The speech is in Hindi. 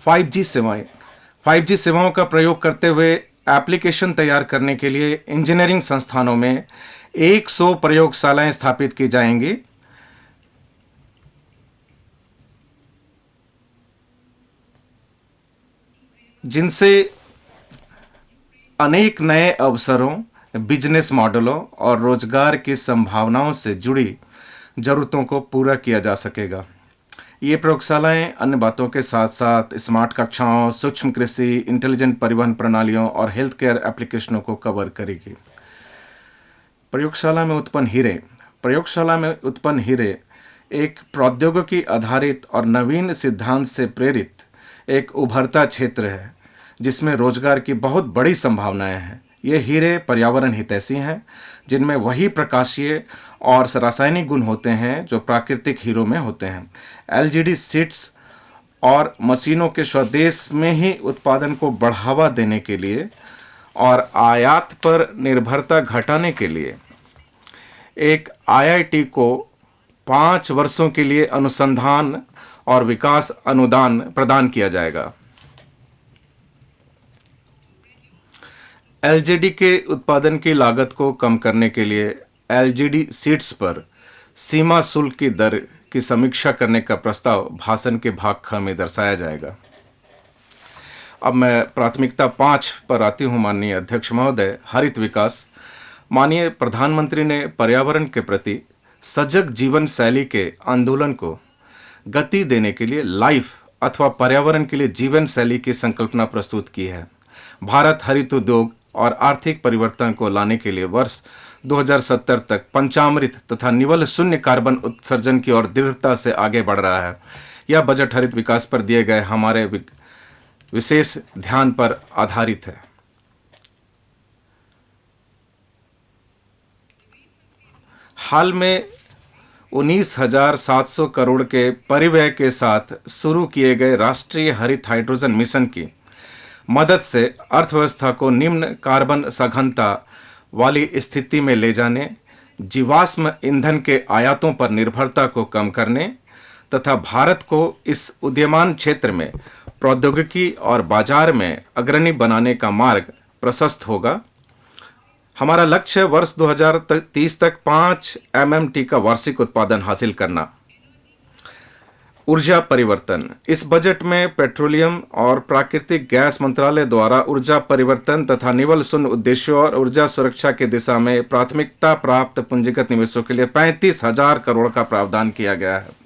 5G सेवाएं। 5G सेवाओं का प्रयोग करते हुए एप्लीकेशन तैयार करने के लिए इंजीनियरिंग संस्थानों में 100 प्रयोगशालाएं स्थापित की जाएंगी। जिनसे अनेक नए अवसरों, बिजनेस मॉडलों और रोजगार की संभावनाओं से जुड़ी जरूरतों को पूरा किया जा सकेगा। ये प्रयोगशालाएं अन्य बातों के साथ साथ स्मार्ट कक्षाओं, सूक्ष्म कृषि, इंटेलिजेंट परिवहन प्रणालियों और हेल्थ केयर एप्लीकेशनों को कवर करेगी। प्रयोगशाला में उत्पन्न हीरे एक प्रौद्योगिकी आधारित और नवीन सिद्धांत से प्रेरित एक उभरता क्षेत्र है जिसमें रोजगार की बहुत बड़ी संभावनाएं हैं। ये हीरे पर्यावरण हितैषी हैं, जिनमें वही प्रकाशीय और रासायनिक गुण होते हैं जो प्राकृतिक हीरों में होते हैं। एलजीडी सीड्स और मशीनों के स्वदेश में ही उत्पादन को बढ़ावा देने के लिए और आयात पर निर्भरता घटाने के लिए एक आईआईटी को 5 वर्षों के लिए अनुसंधान और विकास अनुदान प्रदान किया जाएगा। एलजीडी के उत्पादन की लागत को कम करने के लिए एलजीडी सीड्स पर सीमा शुल्क की दर की समीक्षा करने का प्रस्ताव भाषण के भाग ख में दर्शाया जाएगा। अब मैं प्राथमिकता 5 पर आती हूं। माननीय अध्यक्ष महोदय, हरित विकास। माननीय प्रधानमंत्री ने पर्यावरण के प्रति सजग जीवन शैली के आंदोलन को गति देने के लिए लाइफ अथवा पर्यावरण के लिए जीवन शैली की संकल्पना प्रस्तुत की है। भारत हरित उद्योग और आर्थिक परिवर्तन को लाने के लिए वर्ष 2070 तक पंचामृत तथा निवल शून्य कार्बन उत्सर्जन की ओर दृढ़ता से आगे बढ़ रहा है। यह बजट हरित विकास पर दिए गए हमारे विशेष ध्यान पर आधारित है। हाल में 19,700 करोड़ के परिव्यय के साथ शुरू किए गए राष्ट्रीय हरित हाइड्रोजन मिशन की मदद से अर्थव्यवस्था को निम्न कार्बन सघनता वाली स्थिति में ले जाने, जीवाश्म ईंधन के आयातों पर निर्भरता को कम करने तथा भारत को इस उदीयमान क्षेत्र में प्रौद्योगिकी और बाजार में अग्रणी बनाने का मार्ग प्रशस्त होगा। हमारा लक्ष्य है वर्ष 2030 तक 5 MMT का वार्षिक उत्पादन हासिल करना। ऊर्जा परिवर्तन। इस बजट में पेट्रोलियम और प्राकृतिक गैस मंत्रालय द्वारा ऊर्जा परिवर्तन तथा निवल शून्य उद्देश्यों और ऊर्जा सुरक्षा की दिशा में प्राथमिकता प्राप्त पूंजीगत निवेशों के लिए 35,000 करोड़ का प्रावधान किया गया है।